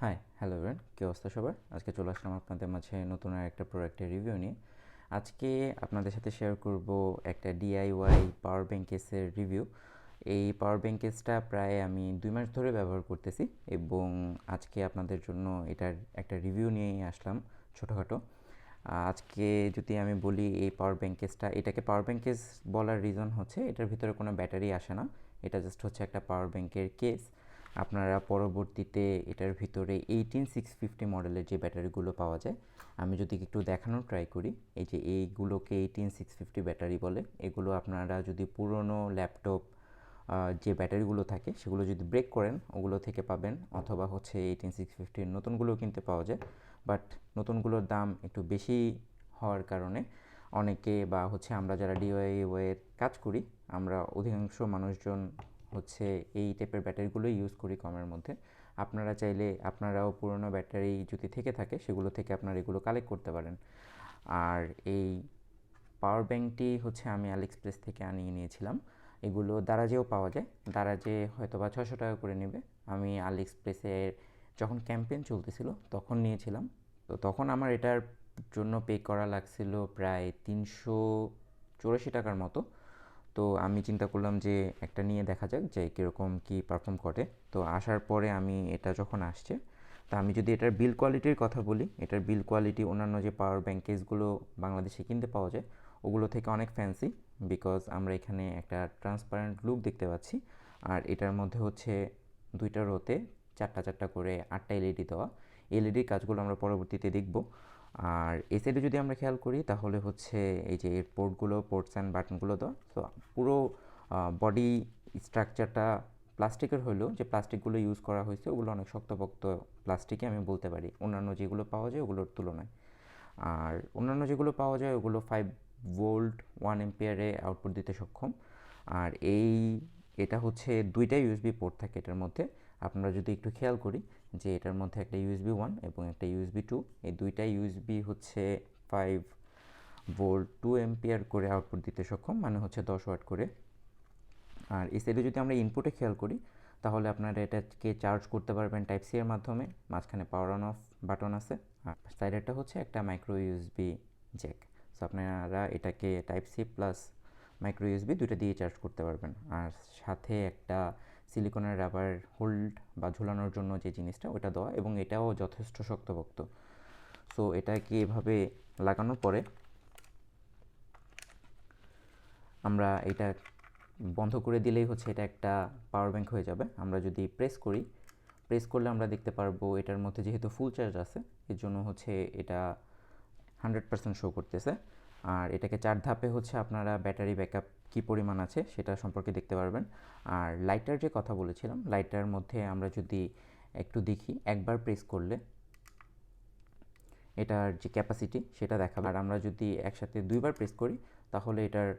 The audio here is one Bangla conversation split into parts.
হাই, হ্যালো এভরিওয়ান, কী অবস্থা সবার? আজকে চলে আসলাম আপনাদের মাঝে নতুন আর একটা প্রোডাক্টের রিভিউ নিয়ে। আজকে আপনাদের সাথে শেয়ার করব একটা ডিআইওয়াই পাওয়ার ব্যাংক কেসের রিভিউ। এই পাওয়ার ব্যাংক কেসটা প্রায় আমি 2 মাস ধরে ব্যবহার করতেছি এবং আজকে আপনাদের জন্য এটার একটা রিভিউ নিয়ে আসলাম ছোটোখাটো। আজকে যদি আমি বলি এই পাওয়ার ব্যাংক কেসটা, এটাকে পাওয়ার ব্যাংক কেস বলার রিজন হচ্ছে এটার ভিতরে কোনো ব্যাটারি আসে না, এটা জাস্ট হচ্ছে একটা পাওয়ার ব্যাংকের কেস। আপনারা পরবর্তীতে এটার ভিতরে 18650 মডেলের যে ব্যাটারিগুলো পাওয়া যায়, আমি যদি একটু দেখানোর ট্রাই করি, এই যে এইগুলোকে 18650 ব্যাটারি বলে। এগুলো আপনারা যদি পুরনো ল্যাপটপ যে ব্যাটারিগুলো থাকে সেগুলো যদি ব্রেক করেন ওগুলো থেকে পাবেন, অথবা হচ্ছে 18650 নতুনগুলোও কিনতে পাওয়া যায়। বাট নতুনগুলোর দাম একটু বেশি হওয়ার কারণে অনেকে বা হচ্ছে আমরা যারা ডিআইওয়াইয়ের কাজ করি, আমরা অধিকাংশ মানুষজন হচ্ছে এই টাইপের ব্যাটারিগুলোই ইউজ করি কমের মধ্যে। আপনারা চাইলে আপনারাও পুরনো ব্যাটারি যদি থেকে থাকে সেগুলো থেকে আপনারা এগুলো কালেক্ট করতে পারেন। আর এই পাওয়ার ব্যাংকটি হচ্ছে আমি আলিএক্সপ্রেস থেকে আনিয়ে নিয়েছিলাম। এগুলো দারাজেও পাওয়া যায়, দারাজে হয়তো বা 600 টাকা করে নেবে। আমি আলিএক্সপ্রেসের যখন ক্যাম্পেইন চলতেছিল তখন নিয়েছিলাম। তো তখন আমার এটার জন্য পে করা লাগছিল প্রায় 384 টাকার মতো। তো আমি চিন্তা করলাম যে একটা নিয়ে দেখা যাক যে কীরকম কী পারফর্ম করে। তো আসার পরে আমি এটা যখন আসছে, তা আমি যদি এটার বিল কোয়ালিটির কথা বলি, এটার বিল কোয়ালিটি অন্যান্য যে পাওয়ার ব্যাংক কেসগুলো বাংলাদেশে কিনতে পাওয়া যায় ওগুলো থেকে অনেক ফ্যান্সি, বিকজ আমরা এখানে একটা ট্রান্সপারেন্ট লুক দেখতে পাচ্ছি। আর এটার মধ্যে হচ্ছে দুইটা রোতে চারটা চারটা করে 8টা এলইডি দেওয়া। এলইডির কাজগুলো আমরা পরবর্তীতে দেখব। আর এই সাইডে যদি আমরা খেয়াল করি তাহলে হচ্ছে এই যে এর পোর্টগুলো, পোর্টস অ্যান্ড বাটনগুলো দেওয়া। তো পুরো বডি স্ট্রাকচারটা প্লাস্টিকের হলেও যে প্লাস্টিকগুলো ইউজ করা হয়েছে ওগুলো অনেক শক্তপোক্ত প্লাস্টিকই আমি বলতে পারি অন্যান্য যেগুলো পাওয়া যায় ওগুলোর তুলনায়। আর অন্যান্য যেগুলো পাওয়া যায় ওগুলো 5 ভোল্ট 1 এম্পিয়ারে আউটপুট দিতে সক্ষম। আর এটা হচ্ছে দুইটা ইউএসবি পোর্ট থাকে এটার মধ্যে। আপনারা যদি একটু খেয়াল করি যে এটার মধ্যে একটা ইউএসবি 1 এবং একটা ইউএসবি 2, এই দুইটা ইউএসবি হচ্ছে 5 ভোল্ট 2 এম্পিয়ার করে আউটপুট দিতে সক্ষম, মানে হচ্ছে 10 ওয়াট করে। আর এই সাইডে যদি আমরা ইনপুটে খেয়াল করি তাহলে আপনারা এটাকে চার্জ করতে পারবেন টাইপ সি এর মাধ্যমে, মাঝখানে পাওয়ার অন অফ বাটন আছে। আর সাইডেরটা হচ্ছে একটা মাইক্রো ইউএসবি জ্যাক। সো আপনারা এটাকে type C plus micro USB দুইটা দিয়ে চার্জ করতে পারবেন। আর সাথে একটা সিলিকনের রাবার হোল্ড বা ঝুলানোর জন্য যে জিনিসটা ওটা দেওয়া, এবং এটাও যথেষ্ট শক্তপোক্ত। সো এটাকে এভাবে লাগানোর পরে আমরা এটা বন্ধ করে দিলেই হচ্ছে এটা একটা পাওয়ার ব্যাংক হয়ে যাবে। আমরা যদি প্রেস করলে আমরা দেখতে পারবো এটার মধ্যে যেহেতু ফুল চার্জ আছে এর জন্য হচ্ছে এটা 100% শো করতেছে। আর এটাকে 4 ধাপে হচ্ছে আপনারা ব্যাটারি ব্যাকআপ কী পরিমাণ আছে সেটা সম্পর্কে দেখতে পারবেন। আর লাইটার যে কথা বলেছিলাম, লাইটার মধ্যে আমরা যদি একটু দেখি, একবার প্রেস করলে এটার যে ক্যাপাসিটি সেটা দেখাবে। আর আমরা যদি একসাথে 2বার প্রেস করি তাহলে এটার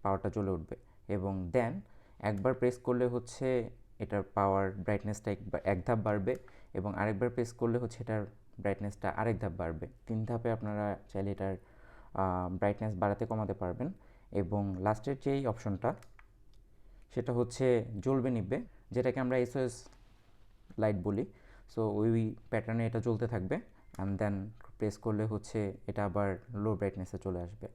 পাওয়ারটা জ্বলে উঠবে। এবং দেন একবার প্রেস করলে হচ্ছে এটার পাওয়ার ব্রাইটনেসটা এক ধাপ বাড়বে, এবং আরেকবার প্রেস করলে হচ্ছে এটার ব্রাইটনেসটা আরেক ধাপ বাড়বে। 3 ধাপে আপনারা চাইলে এটার ব্রাইটনেস বাড়াতে কমাতে পারবেন। এবং লাস্টের যেই অপশনটা সেটা হচ্ছে জ্বলবে নিভবে, যেটাকে আমরা এসওএস লাইট বলি। সো ওই প্যাটার্নে এটা জ্বলতে থাকবে, অ্যান্ড দেন প্রেস করলে হচ্ছে এটা আবার লো ব্রাইটনেসে চলে আসবে।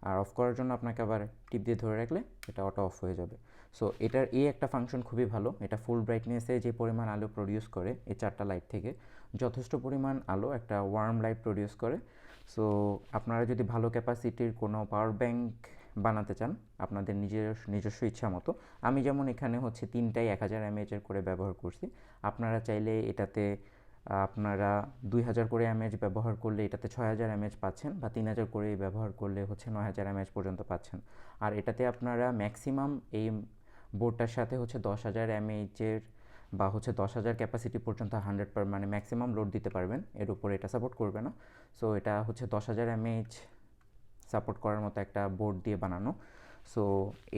আর অফ করার জন্য আপনাকে আবার টিপ দিয়ে ধরে রাখলে এটা অটো অফ হয়ে যাবে। সো এটার এই একটা ফাংশন খুবই ভালো। এটা ফুল ব্রাইটনেসে যে পরিমাণ আলো প্রডিউস করে এই 4টা লাইট থেকে যথেষ্ট পরিমাণ আলো একটা ওয়ার্ম লাইট প্রডিউস করে। সো আপনারা যদি ভালো ক্যাপাসিটির কোনো পাওয়ার ব্যাংক বানাতে চান আপনাদের নিজস্ব ইচ্ছা মতো, আমি যেমন এখানে হচ্ছে 3টাই 1000 mAh করে ব্যবহার করছি। আপনারা চাইলে এটাতে আপনারা 2000 করে এমএএইচ ব্যবহার করলে এটাতে 6000 mAh পাচ্ছেন, বা 3000 করে ব্যবহার করলে হচ্ছে 9000 mAh পর্যন্ত পাচ্ছেন। আর এটাতে আপনারা ম্যাক্সিমাম এই বোর্ডটার সাথে হচ্ছে 10,000 mAh বা হচ্ছে 10,000 ক্যাপাসিটি পর্যন্ত 100 মানে ম্যাক্সিমাম লোড দিতে পারবেন। এর উপরে এটা সাপোর্ট করবে না। সো এটা হচ্ছে 10,000 mAh সাপোর্ট করার মতো একটা বোর্ড দিয়ে বানানো। সো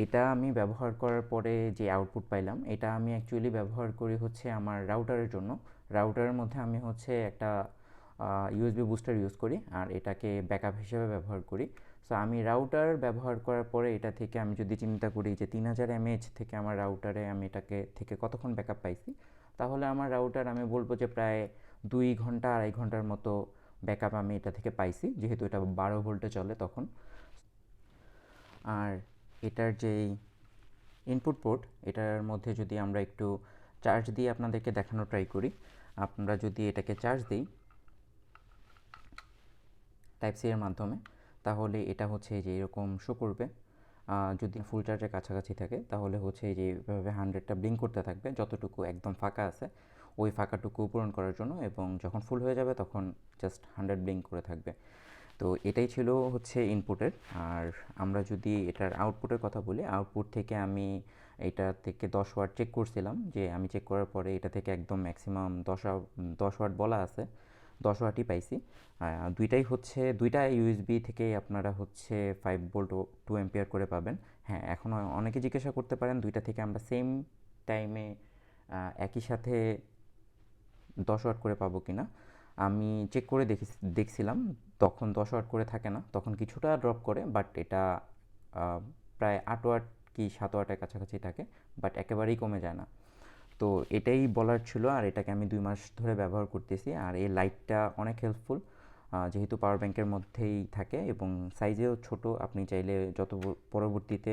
এটা আমি ব্যবহার করার পরে যে আউটপুট পাইলাম, এটা আমি অ্যাকচুয়ালি ব্যবহার করি হচ্ছে আমার রাউটারের জন্য। রাউটারের মধ্যে আমি হচ্ছে একটা ইউএসবি বুস্টার ইউজ করি আর এটাকে ব্যাকআপ হিসেবে ব্যবহার করি। সো আমি রাউটার ব্যবহার করার পরে এটা থেকে আমি যদি চিন্তা করি যে 3000 mAh থেকে আমার রাউটারে আমি এটাকে থেকে কতক্ষণ ব্যাকআপ পাইছি, তাহলে আমার রাউটার আমি বলবো যে প্রায় 2 ঘন্টা 2.5 ঘন্টার মতো ব্যাকআপ আমি এটা থেকে পাইছি, যেহেতু এটা 12 ভোল্টে চলে তখন। আর এটার যেই ইনপুট পোর্ট, এটার মধ্যে যদি আমরা একটু চার্জ দিয়ে আপনাদেরকে দেখানো ট্রাই করি। আমরা যদি এটাকে চার্জ দিই টাইপ সি এর মাধ্যমে, তাহলে এটা হচ্ছে যে এরকম শো করবে। যদি ফুল চার্জের কাছাকাছি থাকে তাহলে হচ্ছে যে এইভাবে 100টা ব্লিঙ্ক করতে থাকবে, যতটুকু একদম ফাঁকা আছে ওই ফাঁকাটুকু পূরণ করার জন্য, এবং যখন ফুল হয়ে যাবে তখন জাস্ট 100 ব্লিঙ্ক করে থাকবে। তো এটাই ছিল হচ্ছে ইনপুটের। আর আমরা যদি এটার আউটপুটের কথা বলি, আউটপুট থেকে আমি এটা থেকে 10 ওয়াট চেক করছিলাম, যে আমি চেক করার পরে এটা থেকে একদম ম্যাক্সিমাম 10 ওয়াট বলা আছে, 10 ওয়াটই পাইছি। দুইটাই হচ্ছে দুইটা ইউএসবি থেকে আপনারা হচ্ছে 5 ভোল্ট ও 2 অ্যাম্পিয়ার করে পাবেন। হ্যাঁ, এখন অনেকে জিজ্ঞাসা করতে পারেন দুইটা থেকে আমরা সেম টাইমে একই সাথে 10 ওয়াট করে পাবো কিনা। আমি চেক করে দেখছিলাম তখন 10 ওয়াট করে থাকে না, তখন কিছুটা ড্রপ করে, বাট এটা প্রায় 8 ওয়াট কি 7 ওয়াটের কাছাকাছি থাকে, বাট একেবারেই কমে যায় না। তো এটাই বলার ছিল। আর এটাকে আমি 2 মাস ধরে ব্যবহার করতেছি। আর এই লাইটটা অনেক হেল্পফুল, যেহেতু পাওয়ার ব্যাংকের মধ্যেই থাকে এবং সাইজেও ছোট। আপনি চাইলে পরবর্তীতে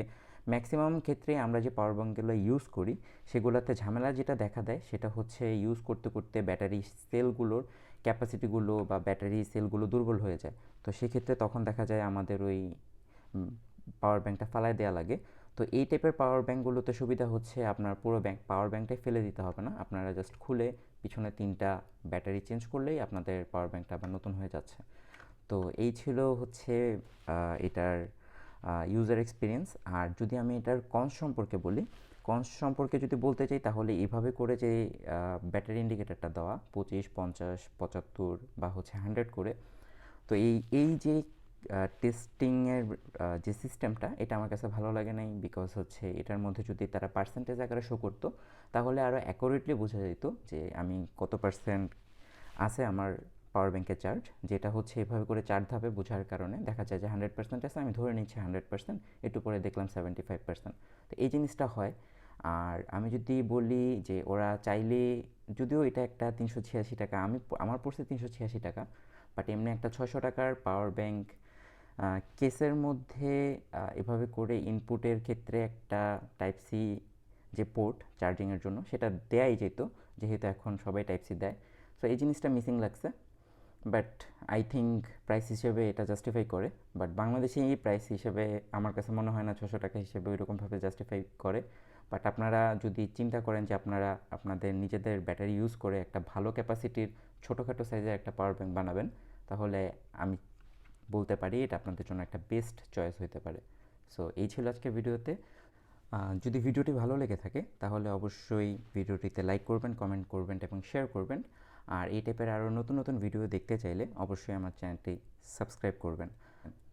ম্যাক্সিমাম ক্ষেত্রে আমরা যে পাওয়ার ব্যাংকগুলো ইউজ করি সেগুলোতে ঝামেলা যেটা দেখা দেয় সেটা হচ্ছে ইউজ করতে করতে ব্যাটারি সেলগুলোর ক্যাপাসিটিগুলো বা ব্যাটারি সেলগুলো দুর্বল হয়ে যায়। তো সেক্ষেত্রে তখন দেখা যায় আমাদের ওই পাওয়ার ব্যাংকটা ফালায় দেওয়া লাগে। তো এই টাইপের পাওয়ার ব্যাংকগুলোতে সুবিধা হচ্ছে আপনার পুরো পাওয়ার ব্যাংকটাই ফেলে দিতে হবে না, আপনারা জাস্ট খুলে পিছনে 3টা ব্যাটারি চেঞ্জ করলেই আপনাদের পাওয়ার ব্যাংকটা আবার নতুন হয়ে যাচ্ছে। তো এই ছিল হচ্ছে এটার ইউজার এক্সপিরিয়েন্স। আর যদি আমি এটার কনস সম্পর্কে বলি, কনস সম্পর্কে যদি বলতে চাই তাহলে এইভাবে করে যে ব্যাটারি ইন্ডিকেটারটা দেওয়া 25, 50, 75 বা হচ্ছে 100 করে, তো এই যে টেস্টিংয়ের যে সিস্টেমটা, এটা আমার কাছে ভালো লাগে নাই। বিকজ হচ্ছে এটার মধ্যে যদি তারা পার্সেন্টেজ আকারে শো করতো তাহলে আরও অ্যাকুরেটলি বোঝা যেত যে আমি কত পার্সেন্ট আছে আমার পাওয়ার ব্যাংকের চার্জ। যেটা হচ্ছে এভাবে করে 4 ধাপে বোঝার কারণে দেখা যায় যে 100% আছে, আমি ধরে নিচ্ছি 100%, একটু পরে দেখলাম 75%। তো এই জিনিসটা হয়। আর আমি যদি বলি যে ওরা চাইলে, যদিও এটা একটা 386 টাকা, আমার পড়ছে 386 টাকা, বাট এমনি একটা 600 টাকার পাওয়ার ব্যাংক কেসের মধ্যে এভাবে করে ইনপুটের ক্ষেত্রে একটা টাইপ সি যে পোর্ট চার্জিংয়ের জন্য সেটা দেয়াই যেত, যেহেতু এখন সবাই টাইপ সি দেয়। সো এই জিনিসটা মিসিং লাগছে, বাট আই থিঙ্ক প্রাইস হিসেবে এটা জাস্টিফাই করে। বাট বাংলাদেশে এই প্রাইস হিসেবে আমার কাছে মনে হয় না 600 টাকা হিসেবে ওইরকমভাবে জাস্টিফাই করে। বাট আপনারা যদি চিন্তা করেন যে আপনারা আপনাদের নিজেদের ব্যাটারি ইউজ করে একটা ভালো ক্যাপাসিটির ছোটোখাটো সাইজের একটা পাওয়ার ব্যাংক বানাবেন, তাহলে আমি বলতে পারি এটা আপনাদের জন্য একটা বেস্ট চয়েস হতে পারে। সো এই ছিল আজকের ভিডিওতে। যদি ভিডিওটি ভালো লেগে থাকে তাহলে অবশ্যই ভিডিওটিতে লাইক করবেন, কমেন্ট করবেন এবং শেয়ার করবেন। আর এই টাইপের আরও নতুন নতুন ভিডিও দেখতে চাইলে অবশ্যই আমার চ্যানেলটি সাবস্ক্রাইব করবেন।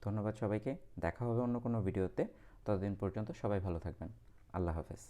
ধন্যবাদ সবাইকে, দেখা হবে অন্য কোনো ভিডিওতে। ততদিন পর্যন্ত সবাই ভালো থাকবেন। আল্লাহ হাফেজ।